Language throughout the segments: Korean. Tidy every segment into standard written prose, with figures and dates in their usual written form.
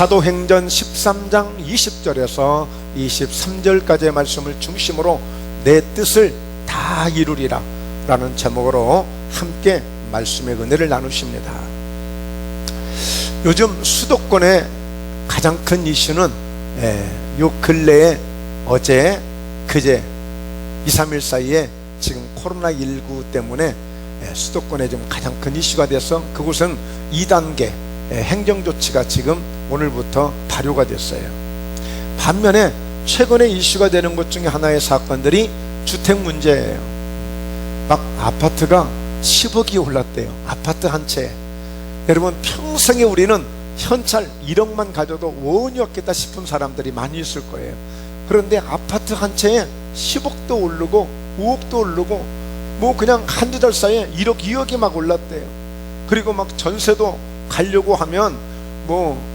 사도행전 13장 20절에서 23절까지의 말씀을 중심으로 내 뜻을 다 이루리라 라는 제목으로 함께 말씀의 은혜를 나누십니다. 요즘 수도권의 가장 큰 이슈는 요 근래에 어제 그제 2, 3일 사이에 지금 코로나19 때문에 수도권에 좀 가장 큰 이슈가 돼서 그곳은 2단계 행정조치가 지금 오늘부터 발효가 됐어요. 반면에 최근에 이슈가 되는 것 중에 하나의 사건들이 주택 문제예요. 막 아파트가 10억이 올랐대요. 아파트 한 채. 여러분, 평생에 우리는 현찰 1억만 가져도 원이었겠다 싶은 사람들이 많이 있을 거예요. 그런데 아파트 한 채에 10억도 오르고 5억도 오르고 뭐 그냥 한두 달 사이에 1억 2억이 막 올랐대요. 그리고 막 전세도 가려고 하면 뭐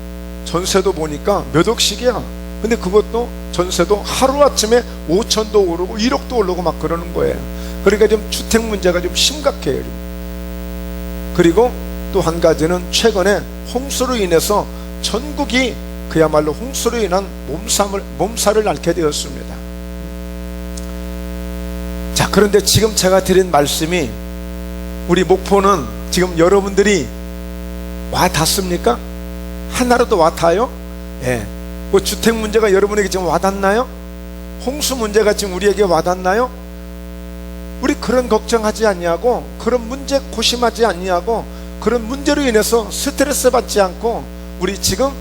전세도 보니까 몇 억씩이야. 근데 그것도 전세도 하루아침에 5천도 오르고 1억도 오르고 막 그러는 거예요. 그러니까 좀 주택 문제가 좀 심각해요. 그리고 또 한 가지는 최근에 홍수로 인해서 전국이 그야말로 홍수로 인한 몸살을 앓게 되었습니다. 자, 그런데 지금 제가 드린 말씀이 우리 목포는 지금 여러분들이 와 닿습니까? 하나라도 와 닿아요? 예. 뭐 주택 문제가 여러분에게 지금 와닿나요? 홍수 문제가 지금 우리에게 와닿나요? 우리 그런 걱정하지 아니하고 그런 문제 고심하지 아니하고 그런 문제로 인해서 스트레스 받지 않고 우리 지금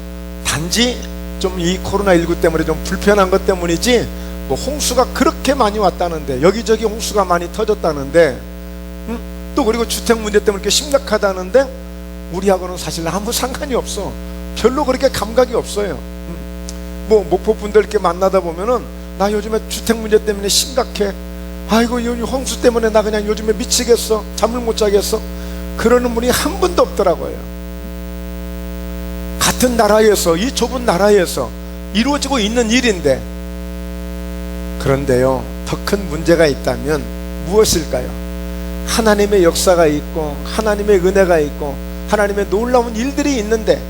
단지 좀 이 코로나19 때문에 좀 불편한 것 때문이지 뭐 홍수가 그렇게 많이 왔다는데 여기저기 홍수가 많이 터졌다는데 또 그리고 주택 문제 때문에 이렇게 심각하다는데 우리하고는 사실 아무 상관이 없어. 별로 그렇게 감각이 없어요. 뭐 목포 분들 이렇게 만나다 보면은 나 요즘에 주택 문제 때문에 심각해. 아이고 홍수 때문에 나 그냥 요즘에 미치겠어. 잠을 못 자겠어. 그러는 분이 한 분도 없더라고요. 같은 나라에서, 이 좁은 나라에서 이루어지고 있는 일인데, 그런데요, 더 큰 문제가 있다면 무엇일까요? 하나님의 역사가 있고 하나님의 은혜가 있고 하나님의 놀라운 일들이 있는데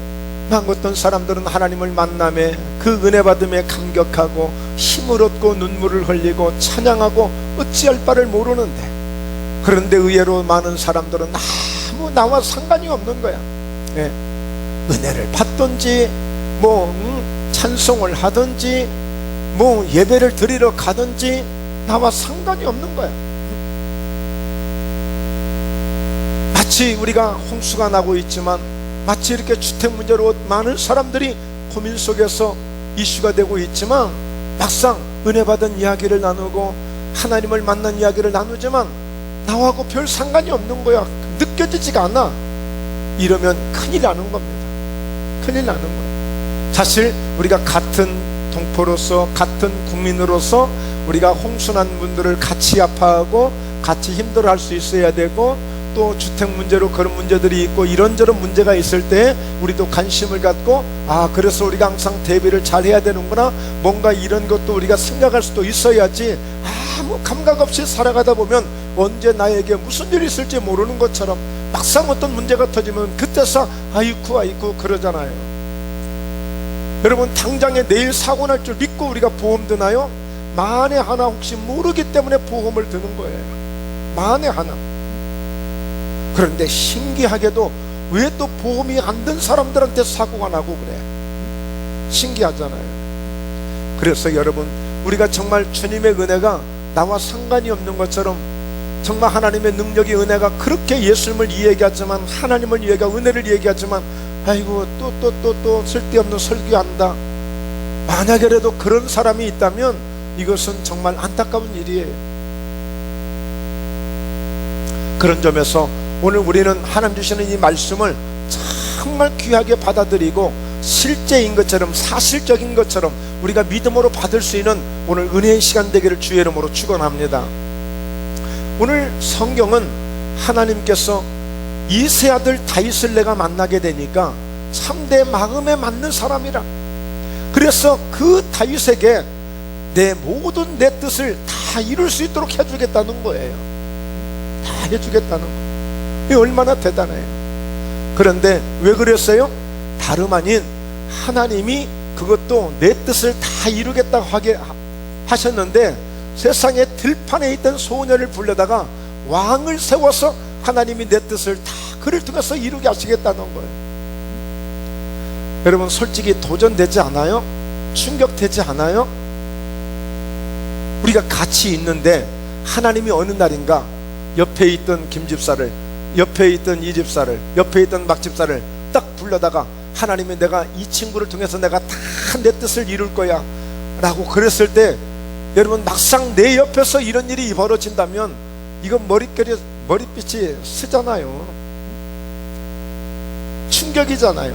어떤 사람들은 하나님을 만남에 그 은혜 받음에 감격하고 힘을 얻고 눈물을 흘리고 찬양하고 어찌할 바를 모르는데, 그런데 의외로 많은 사람들은 아무 나와 상관이 없는 거야. 예. 은혜를 받든지 뭐 찬송을 하든지 뭐 예배를 드리러 가든지 나와 상관이 없는 거야. 마치 우리가 홍수가 나고 있지만 마치 이렇게 주택 문제로 많은 사람들이 고민 속에서 이슈가 되고 있지만 막상 은혜 받은 이야기를 나누고 하나님을 만난 이야기를 나누지만 나하고 별 상관이 없는 거야. 느껴지지가 않아. 이러면 큰일 나는 겁니다. 큰일 나는 거야. 사실 우리가 같은 동포로서 같은 국민으로서 우리가 홍수난 분들을 같이 아파하고 같이 힘들어할 수 있어야 되고, 또 주택 문제로 그런 문제들이 있고 이런저런 문제가 있을 때 우리도 관심을 갖고, 아 그래서 우리가 항상 대비를 잘 해야 되는구나, 뭔가 이런 것도 우리가 생각할 수도 있어야지, 아무 감각 없이 살아가다 보면 언제 나에게 무슨 일이 있을지 모르는 것처럼 막상 어떤 문제가 터지면 그때서 아이쿠 그러잖아요. 여러분, 당장에 내일 사고 날 줄 믿고 우리가 보험 드나요? 만에 하나 혹시 모르기 때문에 보험을 드는 거예요. 만에 하나. 그런데 신기하게도 왜 또 보험이 안 든 사람들한테 사고가 나고 그래? 신기하잖아요. 그래서 여러분, 우리가 정말 주님의 은혜가 나와 상관이 없는 것처럼, 정말 하나님의 능력의 은혜가 그렇게 예수님을 이야기하지만, 하나님을 이야기하고 은혜를 이야기하지만, 아이고 또 쓸데없는 설교한다, 만약에라도 그런 사람이 있다면 이것은 정말 안타까운 일이에요. 그런 점에서 오늘 우리는 하나님 주시는 이 말씀을 정말 귀하게 받아들이고 실제인 것처럼, 사실적인 것처럼 우리가 믿음으로 받을 수 있는 오늘 은혜의 시간 되기를 주의 이름으로 축원합니다. 오늘 성경은 하나님께서 이세 아들 다윗을 내가 만나게 되니까 참내 마음에 맞는 사람이라, 그래서 그 다윗에게 내 모든 내 뜻을 다 이룰 수 있도록 해주겠다는 거예요. 다 해주겠다는 거예요. 이게 얼마나 대단해요. 그런데 왜 그랬어요? 다름 아닌 하나님이 그것도 내 뜻을 다 이루겠다고 하게 하셨는데, 세상에 들판에 있던 소년을 불러다가 왕을 세워서 하나님이 내 뜻을 다 그를 통해서 이루게 하시겠다는 거예요. 여러분, 솔직히 도전되지 않아요? 충격되지 않아요? 우리가 같이 있는데 하나님이 어느 날인가 옆에 있던 김집사를, 옆에 있던 이 집사를, 옆에 있던 막 집사를 딱 불러다가 하나님이 내가 이 친구를 통해서 내가 다 내 뜻을 이룰 거야 라고 그랬을 때, 여러분, 막상 내 옆에서 이런 일이 벌어진다면 이건 머릿빛이 쓰잖아요. 충격이잖아요.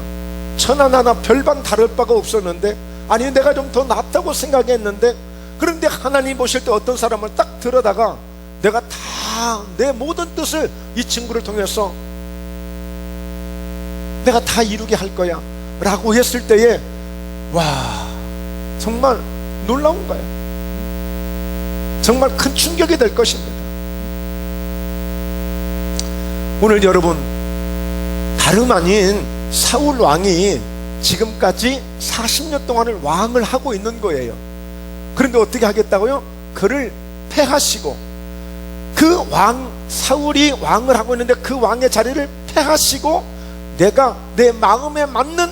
천하나나 별반 다를 바가 없었는데, 아니 내가 좀 더 낫다고 생각했는데, 그런데 하나님 보실 때 어떤 사람을 딱 들어다가 내가 다 내 모든 뜻을 이 친구를 통해서 내가 다 이루게 할 거야 라고 했을 때에, 와, 정말 놀라운 거예요. 정말 큰 충격이 될 것입니다. 오늘 여러분, 다름 아닌 사울 왕이 지금까지 40년 동안을 왕을 하고 있는 거예요. 그런데 어떻게 하겠다고요? 그를 패하시고, 그 왕 사울이 왕을 하고 있는데 그 왕의 자리를 패하시고, 내가 내 마음에 맞는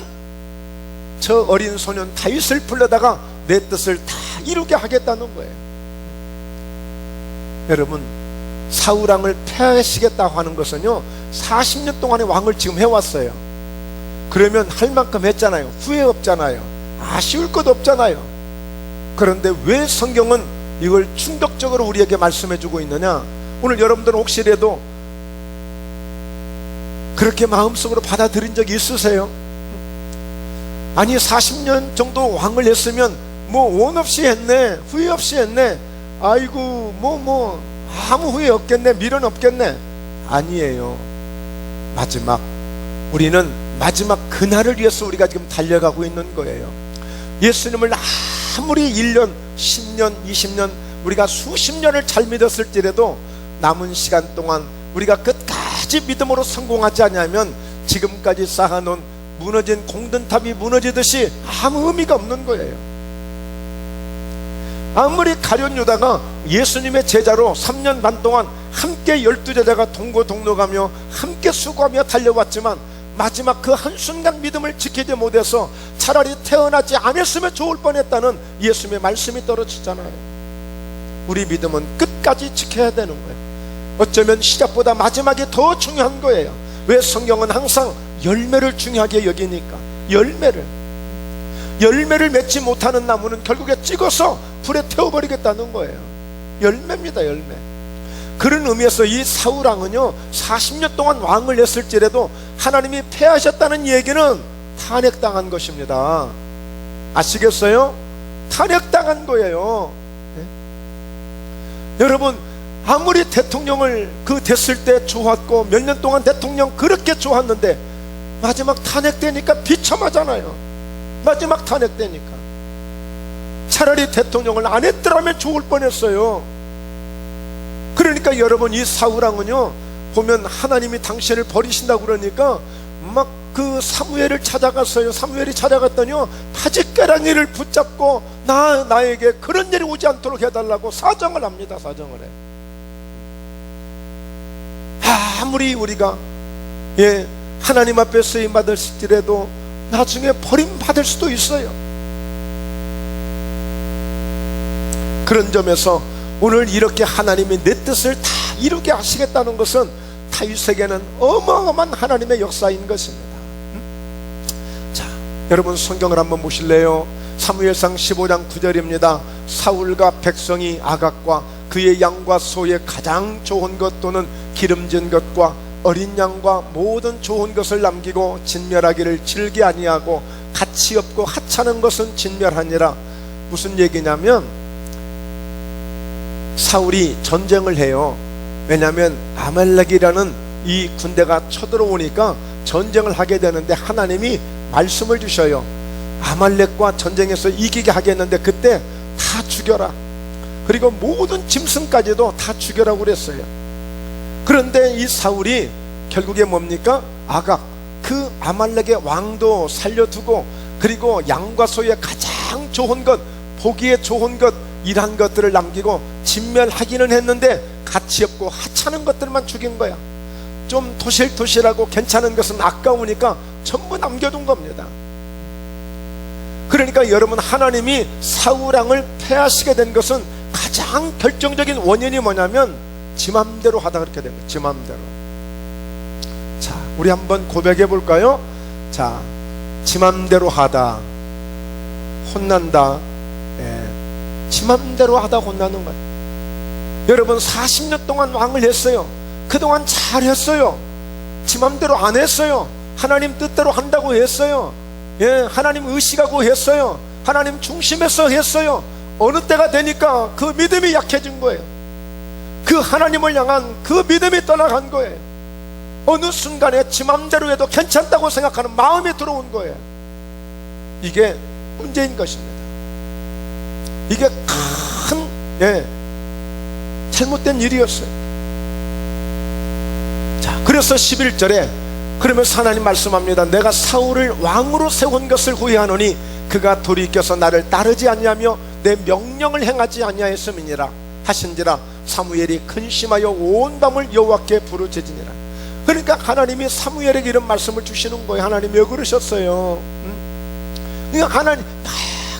저 어린 소년 다윗을 불러다가 내 뜻을 다 이루게 하겠다는 거예요. 여러분, 사울 왕을 패하시겠다고 하는 것은요, 40년 동안의 왕을 지금 해왔어요. 그러면 할 만큼 했잖아요. 후회 없잖아요. 아쉬울 것 없잖아요. 그런데 왜 성경은 이걸 충격적으로 우리에게 말씀해주고 있느냐? 오늘 여러분들은 혹시라도 그렇게 마음속으로 받아들인 적이 있으세요? 아니 40년 정도 왕을 했으면 뭐 원 없이 했네, 후회 없이 했네, 아이고 뭐 아무 후회 없겠네, 미련 없겠네. 아니에요. 마지막, 우리는 마지막 그날을 위해서 우리가 지금 달려가고 있는 거예요. 예수님을 아무리 1년, 10년, 20년, 우리가 수십 년을 잘 믿었을지라도 남은 시간 동안 우리가 끝까지 믿음으로 성공하지 않으면 지금까지 쌓아놓은 무너진 공든탑이 무너지듯이 아무 의미가 없는 거예요. 아무리 가룟 유다가 예수님의 제자로 3년 반 동안 함께 12제자가 동고동락하며 함께 수고하며 달려왔지만 마지막 그 한순간 믿음을 지키지 못해서 차라리 태어나지 않았으면 좋을 뻔했다는 예수님의 말씀이 떨어지잖아요. 우리 믿음은 끝까지 지켜야 되는 거예요. 어쩌면 시작보다 마지막이 더 중요한 거예요. 왜? 성경은 항상 열매를 중요하게 여기니까. 열매를 맺지 못하는 나무는 결국에 찍어서 불에 태워버리겠다는 거예요. 열매입니다, 열매. 그런 의미에서 이 사울왕은요 40년 동안 왕을 했을지라도 하나님이 패하셨다는 얘기는 탄핵당한 것입니다. 아시겠어요? 탄핵당한 거예요. 네? 여러분, 아무리 대통령을 됐을 때 좋았고 몇 년 동안 대통령 그렇게 좋았는데 마지막 탄핵되니까 비참하잖아요. 마지막 탄핵되니까. 차라리 대통령을 안 했더라면 좋을 뻔했어요. 그러니까 여러분, 이 사울왕은요 보면 하나님이 당신을 버리신다고 그러니까 막 그 사무엘을 찾아갔어요. 사무엘이 찾아갔더니요 바짓가랑이를 붙잡고 나에게 그런 일이 오지 않도록 해달라고 사정을 합니다. 사정을 해. 아무리 우리가 하나님 앞에 쓰임 받을지라도 나중에 버림받을 수도 있어요. 그런 점에서 오늘 이렇게 하나님이 내 뜻을 다 이루게 하시겠다는 것은 다윗에게는 어마어마한 하나님의 역사인 것입니다. 자, 여러분 성경을 한번 보실래요? 사무엘상 15장 9절입니다. 사울과 백성이 아각과 그의 양과 소의 가장 좋은 것 또는 기름진 것과 어린 양과 모든 좋은 것을 남기고 진멸하기를 즐기 아니하고 가치 없고 하찮은 것은 진멸하니라. 무슨 얘기냐면 사울이 전쟁을 해요. 왜냐하면 아말렉이라는 이 군대가 쳐들어오니까 전쟁을 하게 되는데 하나님이 말씀을 주셔요. 아말렉과 전쟁에서 이기게 하겠는데 그때 다 죽여라. 그리고 모든 짐승까지도 다 죽여라고 그랬어요. 그런데 이 사울이 결국에 뭡니까? 아각, 그 아말렉의 왕도 살려두고 그리고 양과 소의 가장 좋은 것, 보기에 좋은 것, 이러한 것들을 남기고 진멸하기는 했는데 가치 없고 하찮은 것들만 죽인 거야. 좀 토실토실하고 괜찮은 것은 아까우니까 전부 남겨둔 겁니다. 그러니까 여러분, 하나님이 사울왕을 패하시게 된 것은 가장 결정적인 원인이 뭐냐면 지 맘대로 하다 그렇게 된 거예요. 지 맘대로. 자, 우리 한번 고백해 볼까요? 자, 지 맘대로 하다 혼난다. 지 맘대로 하다 혼나는 거예요. 여러분, 40년 동안 왕을 했어요. 그동안 잘했어요. 지 맘대로 안 했어요. 하나님 뜻대로 한다고 했어요. 하나님 의식하고 했어요. 하나님 중심에서 했어요. 어느 때가 되니까 그 믿음이 약해진 거예요. 그 하나님을 향한 그 믿음이 떠나간 거예요. 어느 순간에 지 맘대로 해도 괜찮다고 생각하는 마음이 들어온 거예요. 이게 문제인 것입니다. 이게 큰 잘못된 일이었어요. 자, 그래서 11절에 그러면서 하나님 말씀합니다. 내가 사울을 왕으로 세운 것을 후회하노니 그가 돌이켜서 나를 따르지 아니하며 내 명령을 행하지 아니하였음이니라 하신지라. 사무엘이 근심하여 온 밤을 여호와께 부르짖으니라. 그러니까 하나님이 사무엘에게 이런 말씀을 주시는 거예요. 하나님 왜 그러셨어요? 그러니까 하나님 막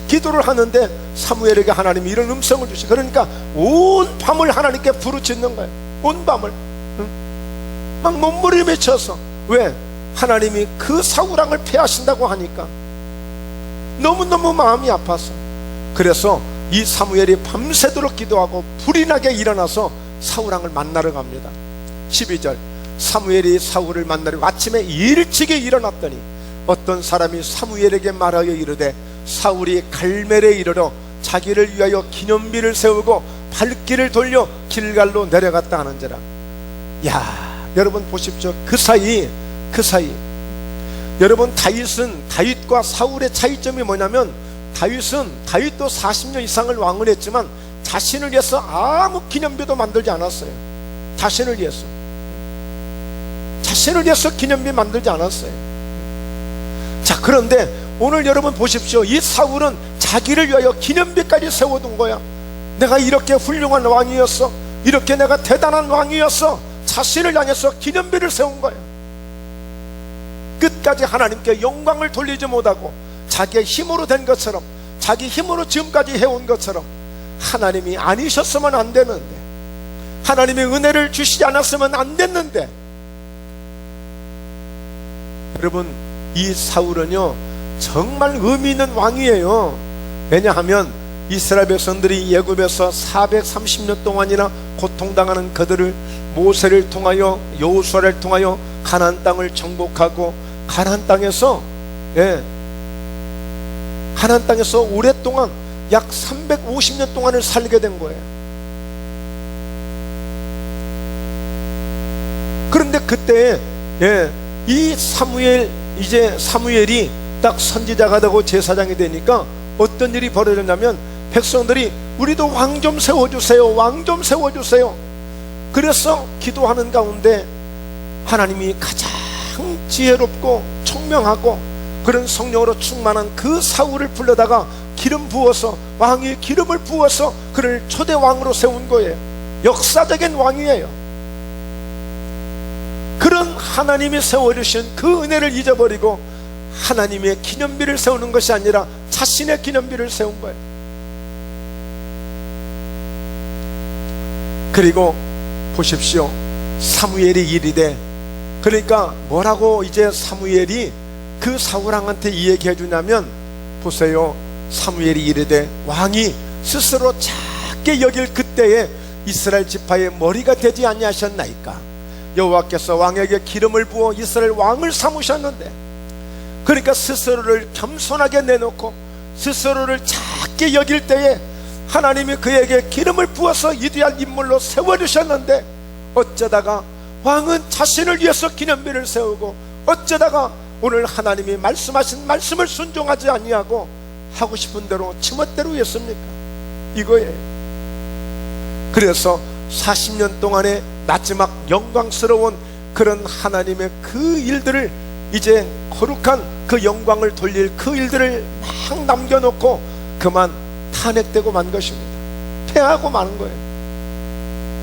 기도를 하는데 사무엘에게 하나님이 이런 음성을 주시. 그러니까 온 밤을 하나님께 부르짖는 거예요. 온 밤을 막 눈물이 맺혀서. 왜? 하나님이 그 사울왕을 패하신다고 하니까 너무너무 마음이 아파서. 그래서 이 사무엘이 밤새도록 기도하고 불이 나게 일어나서 사울왕을 만나러 갑니다. 12절, 사무엘이 사울을 만나려고 아침에 일찍이 일어났더니 어떤 사람이 사무엘에게 말하여 이르되 사울이 갈멜에 이르러 자기를 위하여 기념비를 세우고 발길을 돌려 길갈로 내려갔다 하는지라. 야, 여러분 보십시오. 그 사이 여러분, 다윗과 사울의 차이점이 뭐냐면 다윗도 40년 이상을 왕을 했지만 자신을 위해서 아무 기념비도 만들지 않았어요. 자신을 위해서 기념비 만들지 않았어요. 자, 그런데 오늘 여러분 보십시오. 이 사울은 자기를 위하여 기념비까지 세워둔 거야. 내가 이렇게 훌륭한 왕이었어, 이렇게 내가 대단한 왕이었어. 자신을 향해서 기념비를 세운 거야. 끝까지 하나님께 영광을 돌리지 못하고 자기의 힘으로 된 것처럼, 자기 힘으로 지금까지 해온 것처럼 하나님이 아니셨으면 안 되는데, 하나님의 은혜를 주시지 않았으면 안 됐는데. 여러분, 이 사울은요 정말 의미 있는 왕이에요. 왜냐하면 이스라엘 백성들이 애굽에서 430년 동안이나 고통당하는 그들을 모세를 통하여, 여호수아를 통하여 가나안 땅을 정복하고 가나안 땅에서 가나안 땅에서 오랫동안 약 350년 동안을 살게 된 거예요. 그런데 그때 이 사무엘이 딱 선지자가 되고 제사장이 되니까 어떤 일이 벌어졌냐면 백성들이 우리도 왕 좀 세워주세요, 왕 좀 세워주세요. 그래서 기도하는 가운데 하나님이 가장 지혜롭고 총명하고 그런 성령으로 충만한 그 사울을 불러다가 기름 부어서, 왕이 기름을 부어서 그를 초대 왕으로 세운 거예요. 역사적인 왕이에요. 그런 하나님이 세워주신 그 은혜를 잊어버리고 하나님의 기념비를 세우는 것이 아니라 자신의 기념비를 세운 거예요. 그리고 보십시오. 사무엘이 이르되, 그러니까 뭐라고 이제 사무엘이 그 사울왕한테 이 얘기해 주냐면, 보세요. 사무엘이 이르되 왕이 스스로 작게 여길 그때에 이스라엘 지파의 머리가 되지 아니하셨나이까. 여호와께서 왕에게 기름을 부어 이스라엘 왕을 삼으셨는데, 그러니까 스스로를 겸손하게 내놓고 스스로를 작게 여길 때에 하나님이 그에게 기름을 부어서 위대한 인물로 세워주셨는데, 어쩌다가 왕은 자신을 위해서 기념비를 세우고, 어쩌다가 오늘 하나님이 말씀하신 말씀을 순종하지 아니하고 하고 싶은 대로 지멋대로 했습니까? 이거예요. 그래서 40년 동안의 마지막 영광스러운 그런 하나님의 그 일들을 이제 거룩한 그 영광을 돌릴 그 일들을 막 남겨놓고 그만 탄핵되고 만 것입니다. 패하고 마는 거예요.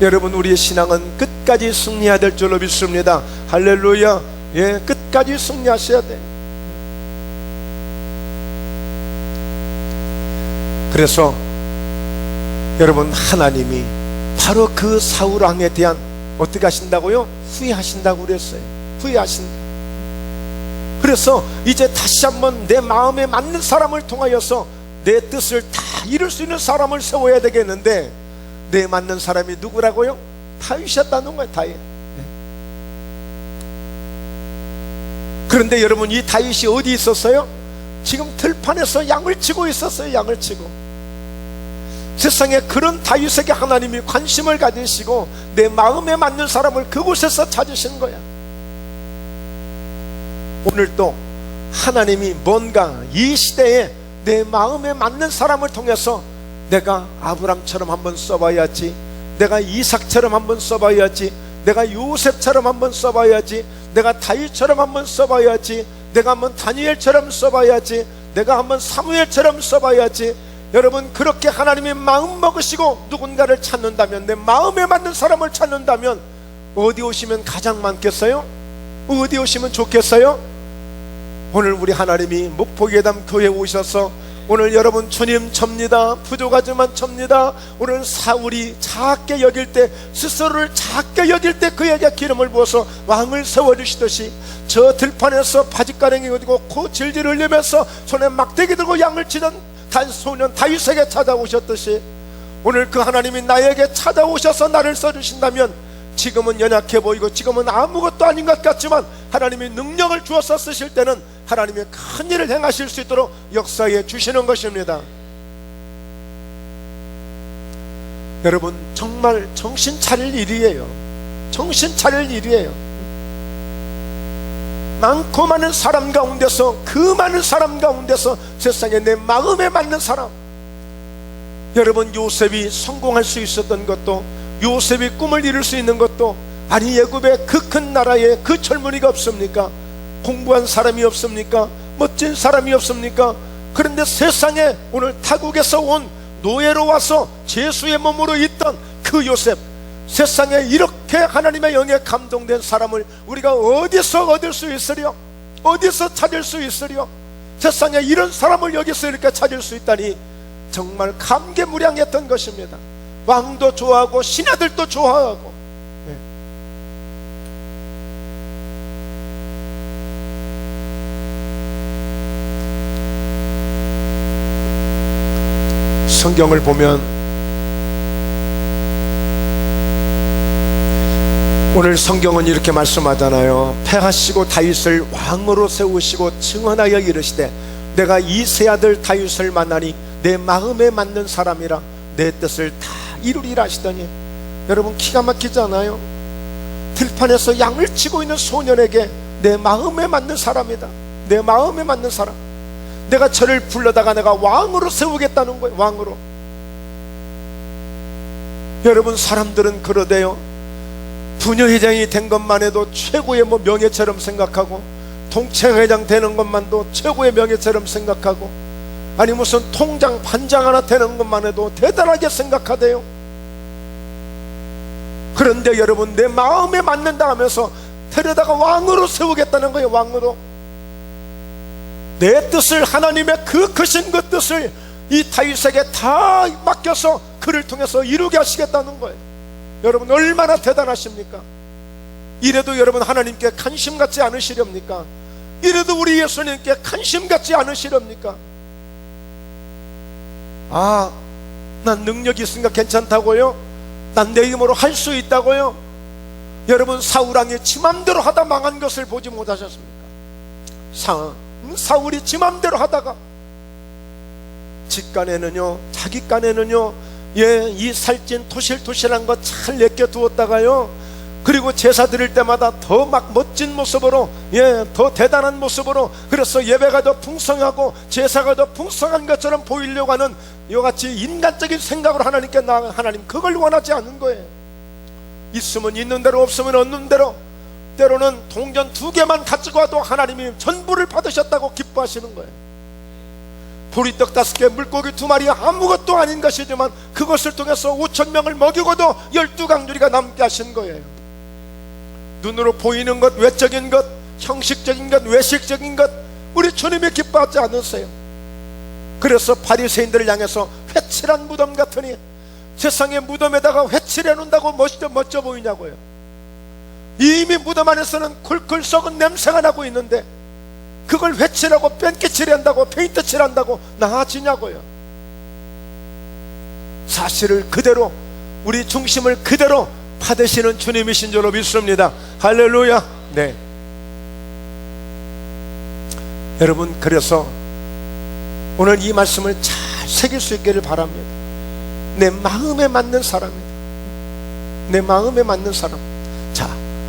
여러분, 우리의 신앙은 끝까지 승리해야 될 줄로 믿습니다. 할렐루야. 예, 끝까지 승리하셔야 돼. 그래서 여러분, 하나님이 바로 그 사울 왕에 대한 어떻게 하신다고요? 후회하신다고 그랬어요. 후회하신다. 그래서 이제 다시 한번 내 마음에 맞는 사람을 통하여서 내 뜻을 다 이룰 수 있는 사람을 세워야 되겠는데, 내 맞는 사람이 누구라고요? 다윗이었다는 거예요. 다윗. 그런데 여러분, 이 다윗이 어디 있었어요? 지금 들판에서 양을 치고 있었어요. 양을 치고. 세상에 그런 다윗에게 하나님이 관심을 가지시고 내 마음에 맞는 사람을 그곳에서 찾으신 거야. 오늘도 하나님이 뭔가 이 시대에 내 마음에 맞는 사람을 통해서 내가 아브람처럼 한번 써봐야지, 내가 이삭처럼 한번 써봐야지, 내가 요셉처럼 한번 써봐야지, 내가 다윗처럼 한번 써봐야지, 내가 한번 다니엘처럼 써봐야지, 내가 한번 사무엘처럼 써봐야지. 여러분, 그렇게 하나님이 마음 먹으시고 누군가를 찾는다면, 내 마음에 맞는 사람을 찾는다면 어디 오시면 가장 많겠어요? 어디 오시면 좋겠어요? 오늘 우리 하나님이 목포예담 교회에 오셔서 오늘 여러분, 주님 접니다, 부족하지만 접니다. 오늘 사울이 작게 여길 때, 스스로를 작게 여길 때 그에게 기름을 부어서 왕을 세워주시듯이 저 들판에서 바짓가랑이 입고 코 질질 흘리면서 손에 막대기 들고 양을 치던 소년 다윗에게 찾아오셨듯이 오늘 그 하나님이 나에게 찾아오셔서 나를 써주신다면, 지금은 연약해 보이고 지금은 아무것도 아닌 것 같지만 하나님이 능력을 주어서 쓰실 때는 하나님이 큰 일을 행하실 수 있도록 역사해 주시는 것입니다. 여러분, 정말 정신 차릴 일이에요. 정신 차릴 일이에요. 많고 많은 사람 가운데서, 그 많은 사람 가운데서 세상에 내 마음에 맞는 사람. 여러분, 요셉이 성공할 수 있었던 것도, 요셉이 꿈을 이룰 수 있는 것도, 아니 애굽의 그 큰 나라에 그 젊은이가 없습니까? 공부한 사람이 없습니까? 멋진 사람이 없습니까? 그런데 세상에 오늘 타국에서 온 노예로 와서 제수의 몸으로 있던 그 요셉, 세상에 이렇게 하나님의 영에 감동된 사람을 우리가 어디서 얻을 수 있으려? 어디서 찾을 수 있으려? 세상에 이런 사람을 여기서 이렇게 찾을 수 있다니 정말 감개무량했던 것입니다. 왕도 좋아하고 신하들도 좋아하고. 성경을 보면 오늘 성경은 이렇게 말씀하잖아요. 패하시고 다윗을 왕으로 세우시고 증언하여 이르시되, 내가 이 세 아들 다윗을 만나니 내 마음에 맞는 사람이라 내 뜻을 다 이루리라 하시더니, 여러분, 기가 막히지 않아요? 들판에서 양을 치고 있는 소년에게 내 마음에 맞는 사람이다, 내 마음에 맞는 사람, 내가 저를 불러다가 내가 왕으로 세우겠다는 거예요. 왕으로. 여러분, 사람들은 그러대요. 부녀회장이 된 것만 해도 최고의 명예처럼 생각하고, 통채회장 되는 것만도 최고의 명예처럼 생각하고, 아니 무슨 통장 반장 하나 되는 것만 해도 대단하게 생각하대요. 그런데 여러분, 내 마음에 맞는다 하면서 데려다가 왕으로 세우겠다는 거예요. 왕으로. 내 뜻을, 하나님의 그 크신 그 뜻을 이 다윗에게 다 맡겨서 그를 통해서 이루게 하시겠다는 거예요. 여러분, 얼마나 대단하십니까? 이래도 여러분 하나님께 관심 갖지 않으시렵니까? 이래도 우리 예수님께 관심 갖지 않으시렵니까? 아, 난 능력이 있으니까 괜찮다고요? 난 내 힘으로 할 수 있다고요? 여러분, 사울왕이 지 맘대로 하다 망한 것을 보지 못하셨습니까? 사울이 지 맘대로 하다가 직간에는요, 자기 간에는요, 이 살찐 토실토실한 거 잘 내껴두었다가요, 그리고 제사 드릴 때마다 더 막 멋진 모습으로, 더 대단한 모습으로, 그래서 예배가 더 풍성하고 제사가 더 풍성한 것처럼 보이려고 하는 이같이 인간적인 생각으로 하나님께 나아가, 하나님 그걸 원하지 않는 거예요. 있으면 있는 대로, 없으면 없는 대로, 때로는 동전 2개만 가지고 와도 하나님이 전부를 받으셨다고 기뻐하시는 거예요. 보리떡 5개, 물고기 2마리 아무것도 아닌 것이지만 그것을 통해서 5,000명을 먹이고도 12강주리가 남게 하신 거예요. 눈으로 보이는 것, 외적인 것, 형식적인 것, 외식적인 것, 우리 주님이 기뻐하지 않으세요. 그래서 바리새인들을 향해서 회칠한 무덤 같으니 세상의 무덤에다가 회칠해 놓는다고 멋져 보이냐고요. 이미 무덤 안에서는 쿨쿨 썩은 냄새가 나고 있는데 그걸 회칠하고 뺑기 칠한다고, 페인트 칠한다고 나아지냐고요. 사실을 그대로, 우리 중심을 그대로 받으시는 주님이신 줄로 믿습니다. 할렐루야. 네. 여러분, 그래서 오늘 이 말씀을 잘 새길 수 있기를 바랍니다. 내 마음에 맞는 사람이다. 내 마음에 맞는 사람. 자,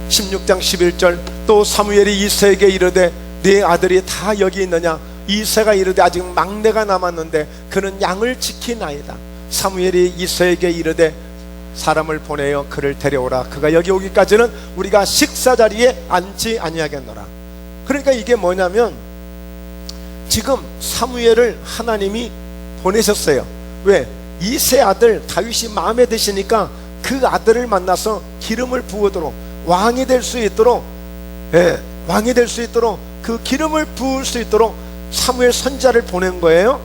16장 11절, 또 사무엘이 이새에게 이르되 네 아들이 다 여기 있느냐? 이새가 이르되 아직 막내가 남았는데 그는 양을 지키나이다. 사무엘이 이새에게 이르되 사람을 보내어 그를 데려오라. 그가 여기 오기까지는 우리가 식사 자리에 앉지 아니하겠노라. 그러니까 이게 뭐냐면 지금 사무엘을 하나님이 보내셨어요. 왜? 이새 아들 다윗이 마음에 드시니까 그 아들을 만나서 기름을 부으도록, 왕이 될 수 있도록, 왕이 될 수 있도록, 그 기름을 부을 수 있도록 사무엘 선지자를 보낸 거예요.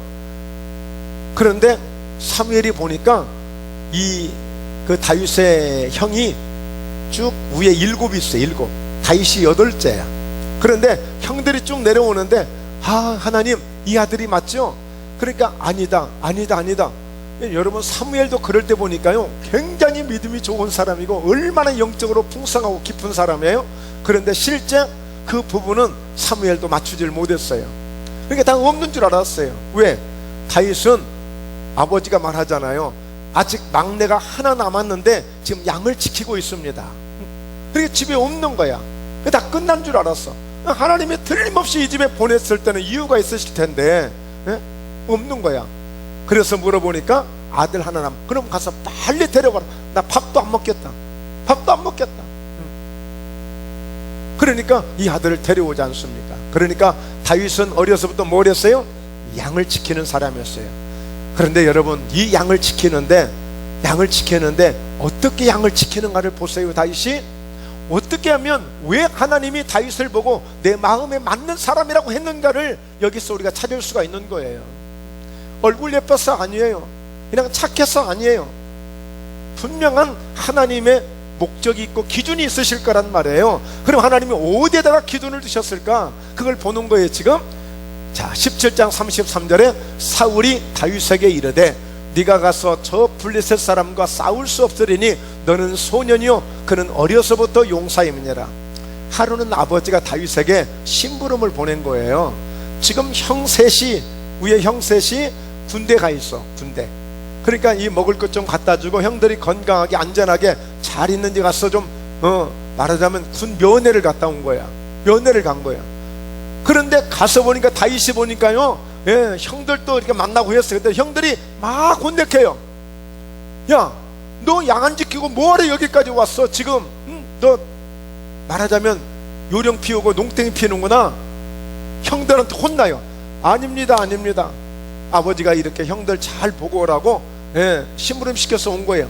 그런데 사무엘이 보니까 그 다윗의 형이 쭉 위에 7이 있어요. 7. 다윗이 8째야. 그런데 형들이 쭉 내려오는데 하나님, 이 아들이 맞죠? 그러니까 아니다. 여러분, 사무엘도 그럴 때 보니까요 굉장히 믿음이 좋은 사람이고 얼마나 영적으로 풍성하고 깊은 사람이에요. 그런데 실제 그 부분은 사무엘도 맞추질 못했어요. 그러니까 다 없는 줄 알았어요. 왜? 다윗은 아버지가 말하잖아요. 아직 막내가 하나 남았는데 지금 양을 지키고 있습니다. 그러니까 집에 없는 거야. 다 끝난 줄 알았어. 하나님이 틀림없이 이 집에 보냈을 때는 이유가 있으실 텐데 없는 거야. 그래서 물어보니까 아들 하나 남. 그럼 가서 빨리 데려가라. 나 밥도 안 먹겠다. 그러니까 이 아들을 데려오지 않습니까? 그러니까 다윗은 어려서부터 뭘 했어요? 양을 지키는 사람이었어요. 그런데 여러분, 이 양을 지키는데 어떻게 양을 지키는가를 보세요. 다윗이 어떻게 하면, 왜 하나님이 다윗을 보고 내 마음에 맞는 사람이라고 했는가를 여기서 우리가 찾을 수가 있는 거예요. 얼굴 예뻐서 아니에요. 그냥 착해서 아니에요. 분명한 하나님의 목적이 있고 기준이 있으실 거란 말이에요. 그럼 하나님이 어디에다가 기준을 두셨을까? 그걸 보는 거예요 지금. 자, 17장 33절에 사울이 다윗에게 이르되 네가 가서 저 블레셋 사람과 싸울 수 없으리니 너는 소년이요 그는 어려서부터 용사임이니라. 하루는 아버지가 다윗에게 심부름을 보낸 거예요. 지금 형 셋이, 위에 형 셋이 군대 가 있어. 군대. 그러니까 이 먹을 것 좀 갖다 주고 형들이 건강하게 안전하게 잘 있는지 가서 좀 말하자면 군 면회를 갔다 온 거야. 면회를 간 거야. 그런데 가서 보니까 다윗이 보니까요, 형들도 이렇게 만나고 했어요. 근데 형들이 막 혼내켜요. 야, 너 양 안 지키고 뭐하러 여기까지 왔어? 지금 너 말하자면 요령 피우고 농땡이 피우는구나. 형들한테 혼나요. 아닙니다. 아버지가 이렇게 형들 잘 보고 오라고 심부름 시켜서 온 거예요.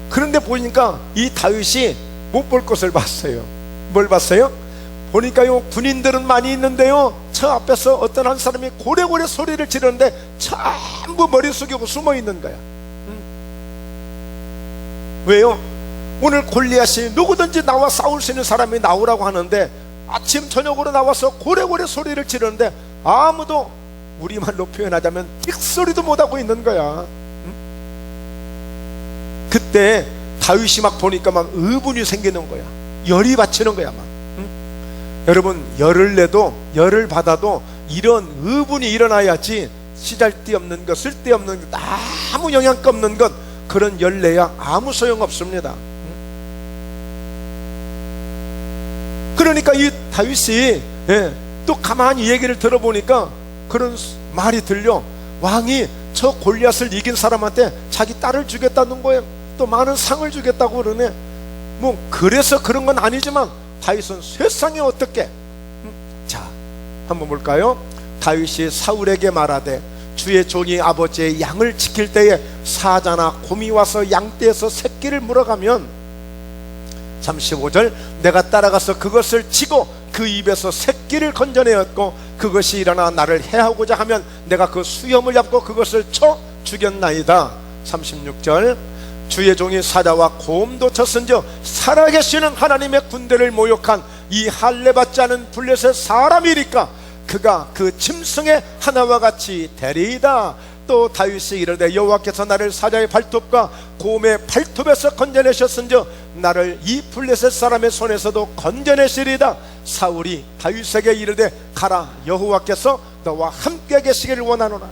그런데 보니까 이 다윗이 못 볼 것을 봤어요. 뭘 봤어요? 보니까요, 군인들은 많이 있는데요, 저 앞에서 어떤 한 사람이 고래고래 소리를 지르는데 전부 머리 숙이고 숨어 있는 거야. 왜요? 오늘 골리앗이 누구든지 나와 싸울 수 있는 사람이 나오라고 하는데 아침 저녁으로 나와서 고래고래 소리를 지르는데 아무도, 우리말로 표현하자면 삑소리도 못하고 있는 거야. 그때 다윗이 막 보니까 막 의분이 생기는 거야. 열이 받치는 거야 막. 여러분, 열을 내도, 열을 받아도 이런 의분이 일어나야지, 시잘데없는 것, 쓸데없는 것, 아무 영향가 없는 것, 그런 열 내야 아무 소용없습니다. 그러니까 이 다윗이 또 가만히 얘기를 들어보니까 그런 말이 들려. 왕이 저 골리앗을 이긴 사람한테 자기 딸을 주겠다는 거예요. 또 많은 상을 주겠다고 그러네. 뭐 그래서 그런 건 아니지만 다윗은 세상에 어떻게 자, 한번 볼까요? 다윗이 사울에게 말하되 주의 종이 아버지의 양을 지킬 때에 사자나 곰이 와서 양떼에서 새끼를 물어가면 35절 내가 따라가서 그것을 치고 그 입에서 새끼를 건져내었고 그것이 일어나 나를 해하고자 하면 내가 그 수염을 잡고 그것을 쳐 죽였나이다. 36절 주의 종이 사자와 곰도 쳤은즉 살아계시는 하나님의 군대를 모욕한 이 할례받지 않은 블레셋 사람이니까 그가 그 짐승의 하나와 같이 되리이다. 또 다윗이 이르되 여호와께서 나를 사자의 발톱과 곰의 발톱에서 건져내셨은즉 나를 이 블레셋 사람의 손에서도 건져내시리이다. 사울이 다윗에게 이르되 가라, 여호와께서 너와 함께 계시기를 원하노라.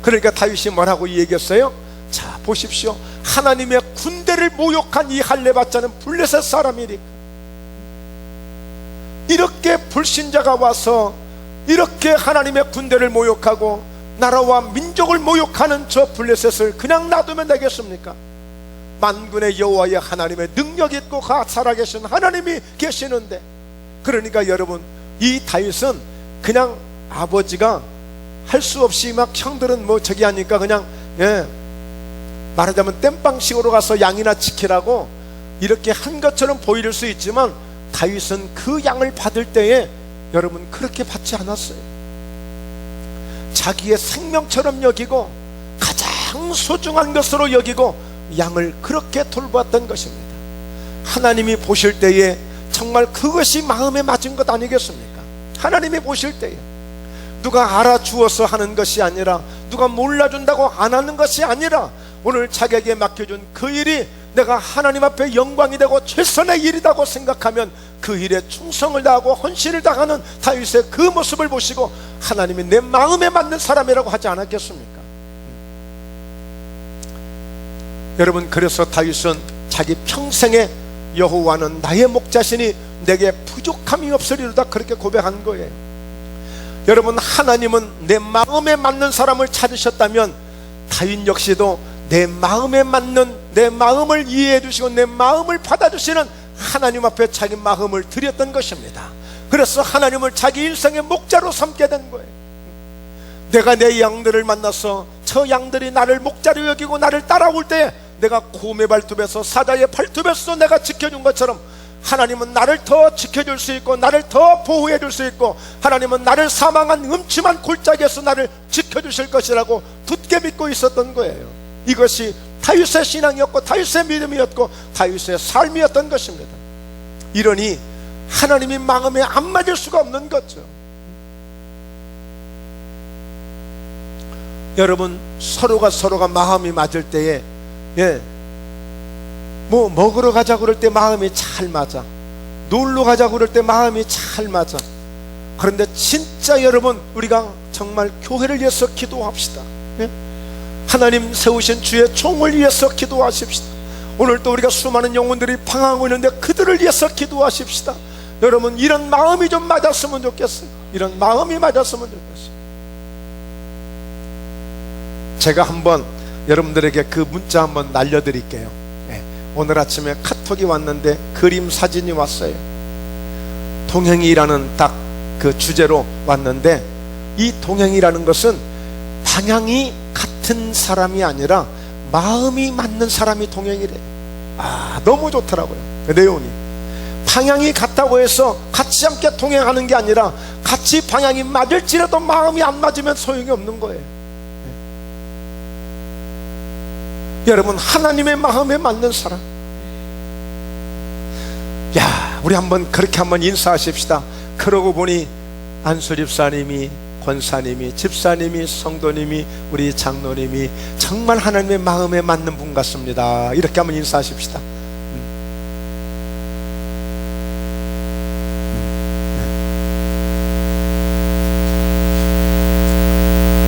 그러니까 다윗이 뭐라고 얘기했어요? 자, 보십시오. 하나님의 군대를 모욕한 이 할례받지 않은 블레셋 사람이니까 이렇게 불신자가 와서 이렇게 하나님의 군대를 모욕하고 나라와 민족을 모욕하는 저 블레셋을 그냥 놔두면 되겠습니까? 만군의 여호와의 하나님의 능력이 있고 살아계신 하나님이 계시는데, 그러니까 여러분, 이 다윗은 그냥 아버지가 할 수 없이 막 형들은 뭐 저기 하니까 그냥 말하자면 땜빵식으로 가서 양이나 지키라고 이렇게 한 것처럼 보일 수 있지만 다윗은 그 양을 받을 때에 여러분 그렇게 받지 않았어요. 자기의 생명처럼 여기고 가장 소중한 것으로 여기고 양을 그렇게 돌보았던 것입니다. 하나님이 보실 때에 정말 그것이 마음에 맞은 것 아니겠습니까? 하나님이 보실 때에 누가 알아주어서 하는 것이 아니라, 누가 몰라준다고 안 하는 것이 아니라, 오늘 자기에게 맡겨준 그 일이 내가 하나님 앞에 영광이 되고 최선의 일이라고 생각하면 그 일에 충성을 다하고 헌신을 다하는 다윗의 그 모습을 보시고 하나님이 내 마음에 맞는 사람이라고 하지 않았겠습니까? 여러분, 그래서 다윗은 자기 평생에 여호와는 나의 목자시니 내게 부족함이 없으리로다 그렇게 고백한 거예요. 여러분, 하나님은 내 마음에 맞는 사람을 찾으셨다면 다윗 역시도 내 마음에 맞는, 내 마음을 이해해 주시고 내 마음을 받아주시는 하나님 앞에 자기 마음을 드렸던 것입니다. 그래서 하나님을 자기 일생의 목자로 삼게 된 거예요. 내가 내 양들을 만나서 저 양들이 나를 목자로 여기고 나를 따라올 때 내가 곰의 발톱에서 사자의 발톱에서 내가 지켜준 것처럼 하나님은 나를 더 지켜줄 수 있고 나를 더 보호해 줄 수 있고 하나님은 나를 사망한 음침한 골짜기에서 나를 지켜주실 것이라고 굳게 믿고 있었던 거예요. 이것이 다윗의 신앙이었고 다윗의 믿음이었고 다윗의 삶이었던 것입니다. 이러니 하나님이 마음에 안 맞을 수가 없는 거죠. 여러분, 서로가 마음이 맞을 때에 뭐 먹으러 가자고 그럴 때 마음이 잘 맞아, 놀러 가자고 그럴 때 마음이 잘 맞아. 그런데 진짜 여러분, 우리가 정말 교회를 위해서 기도합시다. 하나님 세우신 주의 종을 위해서 기도하십시다. 오늘 또 우리가 수많은 영혼들이 방황하고 있는데 그들을 위해서 기도하십시다. 여러분, 이런 마음이 좀 맞았으면 좋겠어요. 이런 마음이 맞았으면 좋겠어요. 제가 한번 여러분들에게 그 문자 한번 날려드릴게요. 오늘 아침에 카톡이 왔는데 그림 사진이 왔어요. 동행이라는 딱 그 주제로 왔는데, 이 동행이라는 것은 방향이 같은 사람이 아니라 마음이 맞는 사람이 동행이래. 너무 좋더라고요, 그 내용이. 방향이 같다고 해서 같이 함께 동행하는 게 아니라 같이 방향이 맞을지라도 마음이 안 맞으면 소용이 없는 거예요. 여러분, 하나님의 마음에 맞는 사람, 우리 한번 그렇게 한번 인사하십시다. 그러고 보니 안수 집사님이, 권사님이, 집사님이, 성도님이, 우리 장로님이 정말 하나님의 마음에 맞는 분 같습니다. 이렇게 한번 인사하십시다.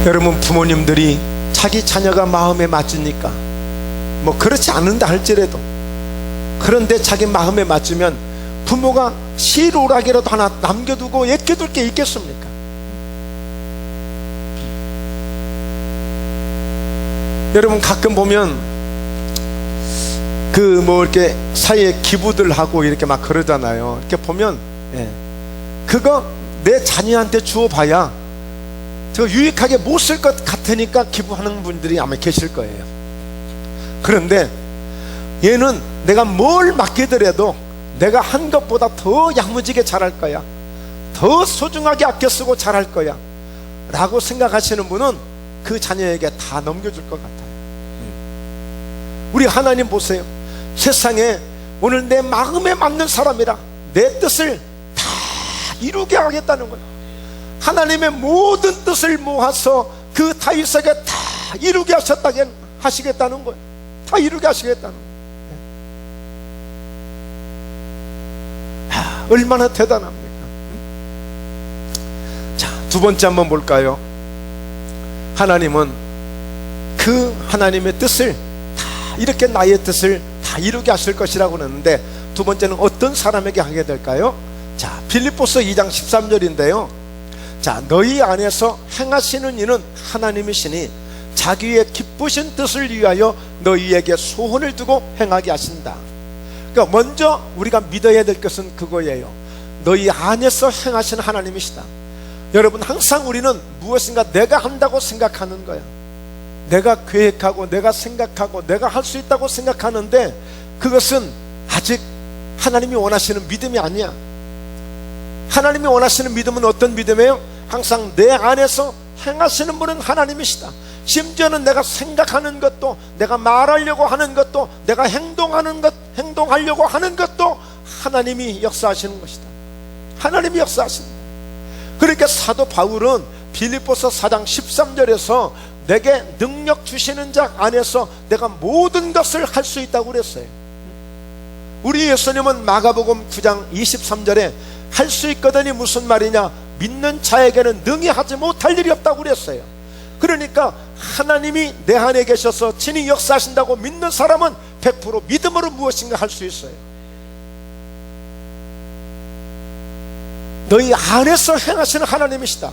여러분, 부모님들이 자기 자녀가 마음에 맞으니까 뭐 그렇지 않은다 할지라도, 그런데 자기 마음에 맞으면 부모가 실오라기라도 하나 남겨두고 애껴둘 게 있겠습니까? 여러분, 가끔 보면 그 뭐 이렇게 사이에 기부들 하고 이렇게 막 그러잖아요. 이렇게 보면 그거 내 자녀한테 주어봐야 저 유익하게 못 쓸 것 같으니까 기부하는 분들이 아마 계실 거예요. 그런데 얘는 내가 뭘 맡기더라도 내가 한 것보다 더 야무지게 잘할 거야, 더 소중하게 아껴 쓰고 잘할 거야 라고 생각하시는 분은 그 자녀에게 다 넘겨줄 것 같아요. 우리 하나님 보세요. 세상에 오늘 내 마음에 맞는 사람이라 내 뜻을 다 이루게 하겠다는 거예요. 하나님의 모든 뜻을 모아서 그 다윗에게 다 이루게 하시겠다는 거예요. 다 이루게 하시겠다는 거예요. 얼마나 대단합니까? 자, 두 번째 한번 볼까요? 하나님은 그 하나님의 뜻을 다 이렇게 나의 뜻을 다 이루게 하실 것이라고 그러는데, 두 번째는 어떤 사람에게 하게 될까요? 자, 빌립보서 2장 13절인데요 자, 너희 안에서 행하시는 이는 하나님이시니 자기의 기쁘신 뜻을 위하여 너희에게 소원을 두고 행하게 하신다. 그러니까 먼저 우리가 믿어야 될 것은 그거예요. 너희 안에서 행하시는 하나님이시다. 여러분, 항상 우리는 무엇인가 내가 한다고 생각하는 거야. 내가 계획하고 내가 생각하고 내가 할 수 있다고 생각하는데 그것은 아직 하나님이 원하시는 믿음이 아니야. 하나님이 원하시는 믿음은 어떤 믿음이에요? 항상 내 안에서 행하시는 분은 하나님이시다. 심지어는 내가 생각하는 것도, 내가 말하려고 하는 것도, 내가 행동하려고 하는 것도 하나님이 역사하시는 것이다. 하나님이 역사하신다. 그러니까 사도 바울은 빌립보서 4장 13절에서 내게 능력 주시는 자 안에서 내가 모든 것을 할 수 있다고 그랬어요. 우리 예수님은 마가복음 9장 23절에 할 수 있거든이 무슨 말이냐, 믿는 자에게는 능히 하지 못할 일이 없다고 그랬어요. 그러니까 하나님이 내 안에 계셔서 친히 역사하신다고 믿는 사람은 100% 믿음으로 무엇인가 할 수 있어요. 너희 안에서 행하시는 하나님이시다.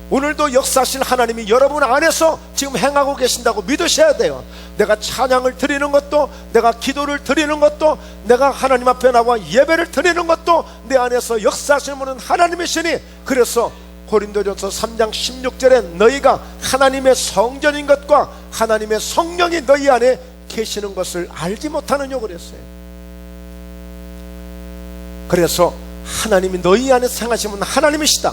오늘도 역사하신 하나님이 여러분 안에서 지금 행하고 계신다고 믿으셔야 돼요. 내가 찬양을 드리는 것도, 내가 기도를 드리는 것도, 내가 하나님 앞에 나와 예배를 드리는 것도 내 안에서 역사하시는 분은 하나님이시니, 그래서 고린도전서 3장 16절에 너희가 하나님의 성전인 것과 하나님의 성령이 너희 안에 계시는 것을 알지 못하느냐고 그랬어요. 그래서 하나님이 너희 안에 행하시면 하나님이시다.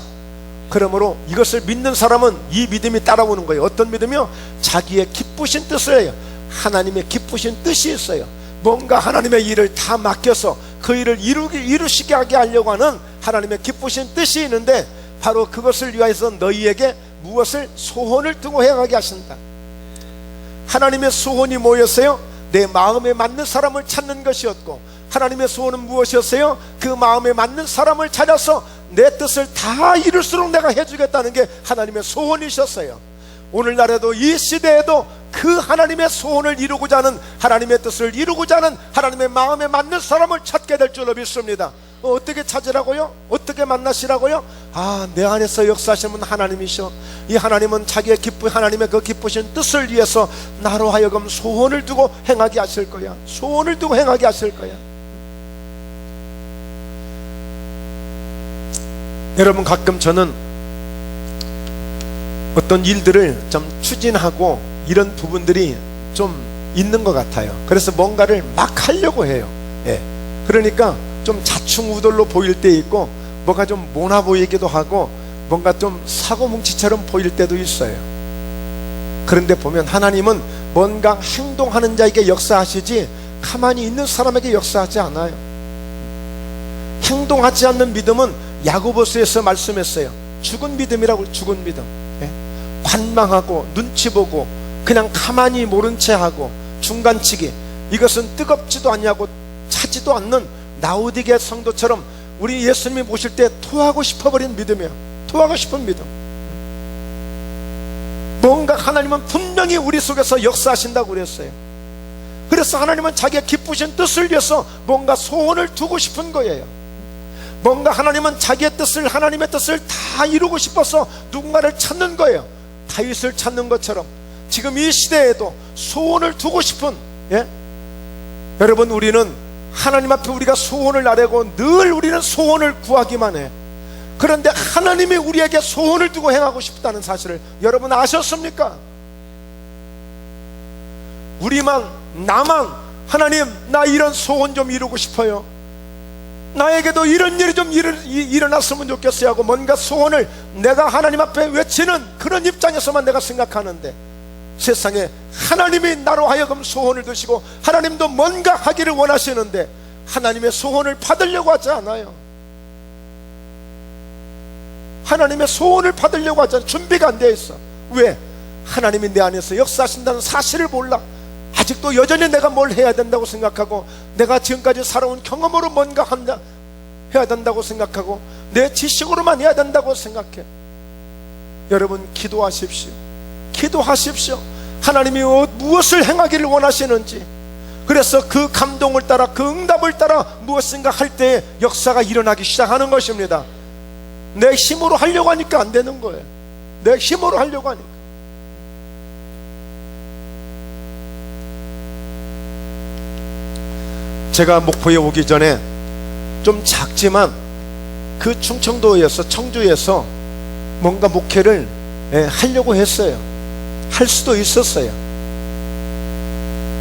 그러므로 이것을 믿는 사람은 이 믿음이 따라오는 거예요. 어떤 믿음이요? 자기의 기쁘신 뜻을 해요. 하나님의 기쁘신 뜻이 있어요. 뭔가 하나님의 일을 다 맡겨서 그 일을 이루시게 하게 하려고 하는 하나님의 기쁘신 뜻이 있는데, 바로 그것을 위하여서 너희에게 무엇을 소원을 두고 행하게 하신다. 하나님의 소원이 뭐였어요? 내 마음에 맞는 사람을 찾는 것이었고, 하나님의 소원은 무엇이었어요? 그 마음에 맞는 사람을 찾아서 내 뜻을 다 이룰수록 내가 해주겠다는 게 하나님의 소원이셨어요. 오늘날에도 이 시대에도 그 하나님의 소원을 이루고자 하는, 하나님의 뜻을 이루고자 하는 하나님의 마음에 맞는 사람을 찾게 될 줄로 믿습니다. 어떻게 찾으라고요? 어떻게 만나시라고요? 내 안에서 역사하시는 분 하나님이셔. 이 하나님은 자기의 하나님의 그 기쁘신 뜻을 위해서 나로 하여금 소원을 두고 행하게 하실 거야. 소원을 두고 행하게 하실 거야. 여러분, 가끔 저는 어떤 일들을 좀 추진하고 이런 부분들이 좀 있는 것 같아요. 그래서 뭔가를 막 하려고 해요. 그러니까 좀 자충우돌로 보일 때 있고, 뭔가 좀 모나 보이기도 하고, 뭔가 좀 사고뭉치처럼 보일 때도 있어요. 그런데 보면 하나님은 뭔가 행동하는 자에게 역사하시지 가만히 있는 사람에게 역사하지 않아요. 행동하지 않는 믿음은 야고보서에서 말씀했어요. 죽은 믿음이라고. 죽은 믿음. 관망하고 눈치 보고 그냥 가만히 모른 채 하고 중간치기, 이것은 뜨겁지도 않냐고 차지도 않는 라오디게 성도처럼 우리 예수님이 모실 때 토하고 싶어버린 믿음이에요. 토하고 싶은 믿음. 뭔가 하나님은 분명히 우리 속에서 역사하신다고 그랬어요. 그래서 하나님은 자기의 기쁘신 뜻을 위해서 뭔가 소원을 두고 싶은 거예요. 뭔가 하나님은 자기의 뜻을, 하나님의 뜻을 다 이루고 싶어서 누군가를 찾는 거예요. 다윗을 찾는 것처럼 지금 이 시대에도 소원을 두고 싶은, 여러분, 우리는 하나님 앞에 우리가 소원을 아뢰고 늘 우리는 소원을 구하기만 해. 그런데 하나님이 우리에게 소원을 두고 행하고 싶다는 사실을 여러분 아셨습니까? 나만 하나님, 나 이런 소원 좀 이루고 싶어요, 나에게도 이런 일이 좀 일어났으면 좋겠어요 하고 뭔가 소원을 내가 하나님 앞에 외치는 그런 입장에서만 내가 생각하는데, 세상에 하나님이 나로 하여금 소원을 두시고 하나님도 뭔가 하기를 원하시는데 하나님의 소원을 받으려고 하지 않아요. 하나님의 소원을 받으려고 하지 않아요. 준비가 안 되어 있어. 왜? 하나님이 내 안에서 역사하신다는 사실을 몰라. 아직도 여전히 내가 뭘 해야 된다고 생각하고, 내가 지금까지 살아온 경험으로 뭔가 해야 된다고 생각하고, 내 지식으로만 해야 된다고 생각해. 여러분, 기도하십시오. 기도하십시오. 하나님이 무엇을 행하기를 원하시는지, 그래서 그 감동을 따라, 그 응답을 따라 무엇인가 할 때 역사가 일어나기 시작하는 것입니다. 내 힘으로 하려고 하니까 안 되는 거예요. 내 힘으로 하려고 하니까. 제가 목포에 오기 전에 좀 작지만 그 충청도에서, 청주에서 뭔가 목회를 하려고 했어요. 할 수도 있었어요.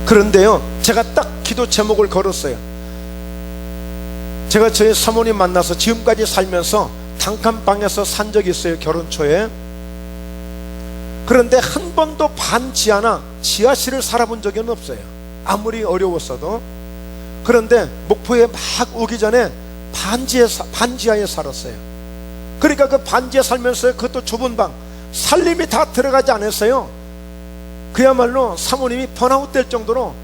그런데요, 제가 딱 기도 제목을 걸었어요. 제가 저희 사모님 만나서 지금까지 살면서 단칸방에서 산 적이 있어요, 결혼 초에. 그런데 한 번도 반지하나 지하실을 살아본 적은 없어요, 아무리 어려웠어도. 그런데 목포에 막 오기 전에 반지하에 살았어요. 그러니까 그 반지하에 살면서, 그것도 좁은 방, 살림이 다 들어가지 않았어요. 그야말로 사모님이 번아웃 될 정도로,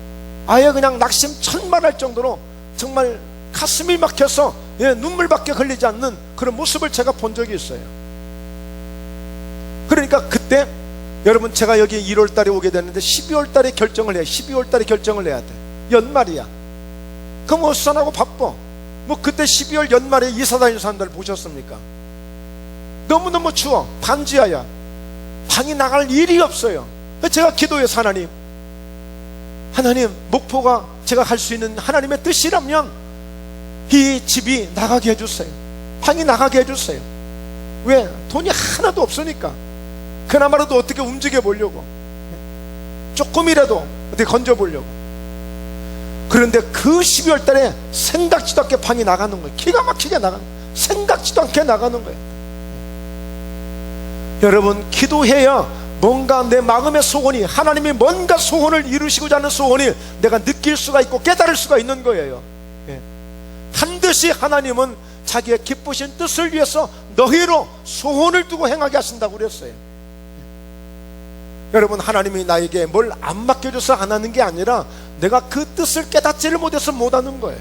아예 그냥 낙심천만할 정도로 정말 가슴이 막혀서 눈물밖에 흘리지 않는 그런 모습을 제가 본 적이 있어요. 그러니까 그때 여러분, 제가 여기 1월 달에 오게 됐는데 12월 달에 결정을 해야 돼. 12월 달에 결정을 해야 돼. 연말이야. 그럼 어수선하고 바빠. 뭐 그때 12월 연말에 이사 다니는 사람들 보셨습니까? 너무너무 추워. 반지하야. 방이 나갈 일이 없어요. 제가 기도해서, 하나님, 목포가 제가 할 수 있는 하나님의 뜻이라면 이 집이 나가게 해주세요. 방이 나가게 해주세요. 왜? 돈이 하나도 없으니까. 그나마라도 어떻게 움직여 보려고, 조금이라도 어떻게 건져 보려고. 그런데 그 12월 달에 생각지도 않게 방이 나가는 거예요. 기가 막히게 나가는 거예요. 생각지도 않게 나가는 거예요. 여러분, 기도해야 뭔가 내 마음의 소원이, 하나님이 뭔가 소원을 이루시고자 하는 소원이 내가 느낄 수가 있고 깨달을 수가 있는 거예요. 반드시 하나님은 자기의 기쁘신 뜻을 위해서 너희로 소원을 두고 행하게 하신다고 그랬어요. 여러분, 하나님이 나에게 뭘 안 맡겨줘서 안 하는 게 아니라 내가 그 뜻을 깨닫지를 못해서 못하는 거예요.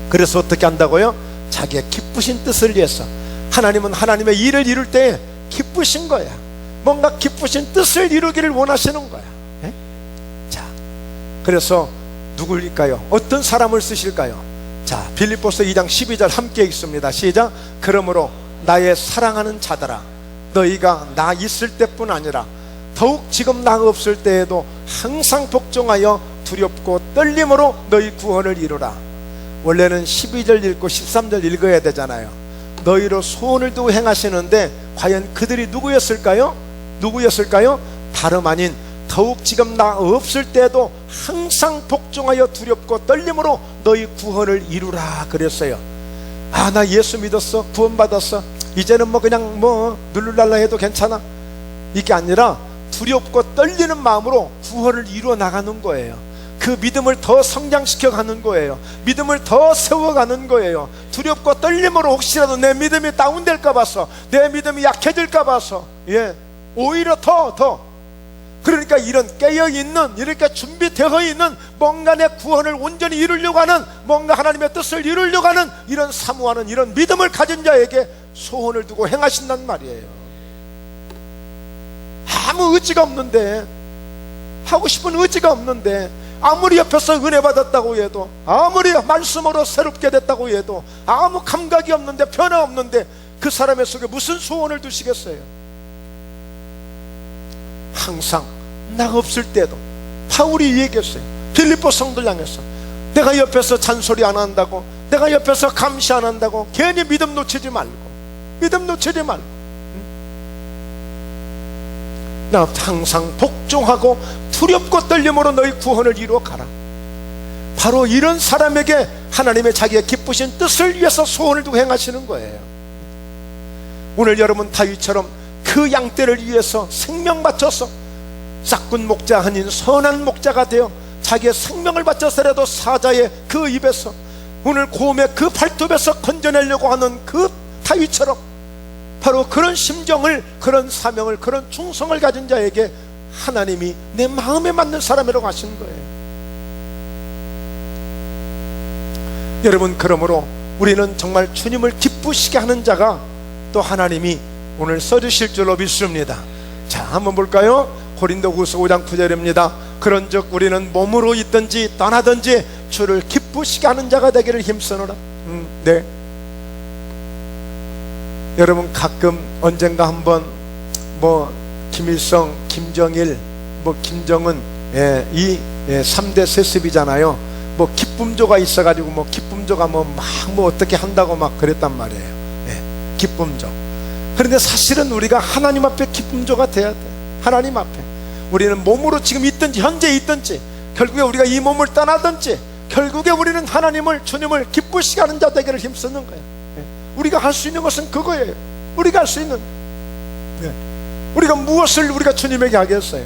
그래서 어떻게 한다고요? 자기의 기쁘신 뜻을 위해서. 하나님은 하나님의 일을 이룰 때 기쁘신 거야. 뭔가 기쁘신 뜻을 이루기를 원하시는 거야. 자, 그래서 누구일까요? 어떤 사람을 쓰실까요? 자, 빌립보서 2장 12절 함께 읽습니다. 시작. 그러므로 나의 사랑하는 자들아, 너희가 나 있을 때뿐 아니라 더욱 지금 나 없을 때에도 항상 복종하여 두렵고 떨림으로 너희 구원을 이루라. 원래는 12절 읽고 13절 읽어야 되잖아요. 너희로 소원을 두고 행하시는데 과연 그들이 누구였을까요? 다름 아닌 더욱 지금 나 없을 때에도 항상 복종하여 두렵고 떨림으로 너희 구원을 이루라 그랬어요. 아, 나 예수 믿었어, 구원받았어, 이제는 뭐 그냥 뭐 눌룰랄라 해도 괜찮아, 이게 아니라 두렵고 떨리는 마음으로 구원을 이루어 나가는 거예요. 그 믿음을 더 성장시켜 가는 거예요. 믿음을 더 세워가는 거예요. 두렵고 떨림으로 혹시라도 내 믿음이 다운될까 봐서, 내 믿음이 약해질까 봐서, 오히려 더 그러니까 이런 깨어있는, 이렇게 준비되어 있는 뭔가 내 구원을 온전히 이루려고 하는, 뭔가 하나님의 뜻을 이루려고 하는 이런 사모하는 이런 믿음을 가진 자에게 소원을 두고 행하신단 말이에요. 아무 의지가 없는데, 하고 싶은 의지가 없는데, 아무리 옆에서 은혜 받았다고 해도, 아무리 말씀으로 새롭게 됐다고 해도 아무 감각이 없는데, 변화 없는데 그 사람의 속에 무슨 소원을 두시겠어요? 항상 나 없을 때도 우리 얘기했어요. 빌립보 성도를 향해서 내가 옆에서 잔소리 안 한다고, 내가 옆에서 감시 안 한다고 괜히 믿음 놓치지 말고, 믿음 놓치지 말고, 나 항상 복종하고 두렵고 떨림으로 너희 구원을 이루어 가라. 바로 이런 사람에게 하나님의 자기의 기쁘신 뜻을 위해서 소원을 두고 행하시는 거예요. 오늘 여러분 다윗처럼 그 양떼를 위해서 생명 바쳐서 싹군 목자 아닌 선한 목자가 되어 자기의 생명을 바쳐서라도 사자의 그 입에서, 오늘 고음의 그 발톱에서 건져내려고 하는 그 다윗처럼 바로 그런 심정을, 그런 사명을, 그런 충성을 가진 자에게 하나님이 내 마음에 맞는 사람이라고 하시는 거예요. 여러분, 그러므로 우리는 정말 주님을 기쁘시게 하는 자가 또 하나님이 오늘 써주실 줄로 믿습니다. 자, 한번 볼까요? 고린도후서 5장 9절입니다. 그런즉 우리는 몸으로 있든지 떠나든지 주를 기쁘시게 하는 자가 되기를 힘쓰노라. 네. 여러분, 가끔 언젠가 한번 김일성, 김정일, 김정은, 이 3대 세습이잖아요. 기쁨조가 있어가지고 기쁨조가 어떻게 한다고 막 그랬단 말이에요. 기쁨조. 그런데 사실은 우리가 하나님 앞에 기쁨조가 돼야 돼. 하나님 앞에 우리는 몸으로 지금 있든지 현재 있든지, 결국에 우리가 이 몸을 떠나든지, 결국에 우리는 하나님을, 주님을 기쁘시게 하는 자 되기를 힘쓰는 거예요. 우리가 할 수 있는 것은 그거예요. 우리가 할 수 있는, 우리가 무엇을 우리가 주님에게 하겠어요?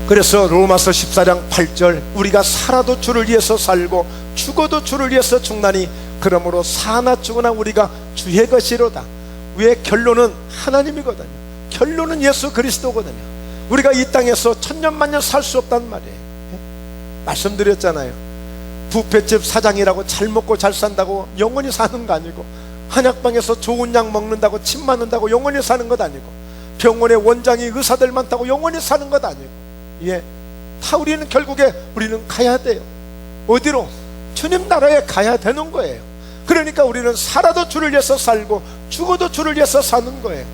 그래서 로마서 14장 8절, 우리가 살아도 주를 위해서 살고 죽어도 주를 위해서 죽나니 그러므로 사나 죽으나 우리가 주의 것이로다. 왜? 결론은 하나님이거든요. 결론은 예수 그리스도거든요. 우리가 이 땅에서 천년만년 살 수 없단 말이에요. 말씀드렸잖아요. 뷔페집 사장이라고 잘 먹고 잘 산다고 영원히 사는 거 아니고, 한약방에서 좋은 약 먹는다고 침 맞는다고 영원히 사는 것 아니고, 병원에 원장이 의사들 많다고 영원히 사는 것 아니고, 다 우리는 결국에 우리는 가야 돼요. 어디로? 주님 나라에 가야 되는 거예요. 그러니까 우리는 살아도 주를 위해서 살고 죽어도 주를 위해서 사는 거예요.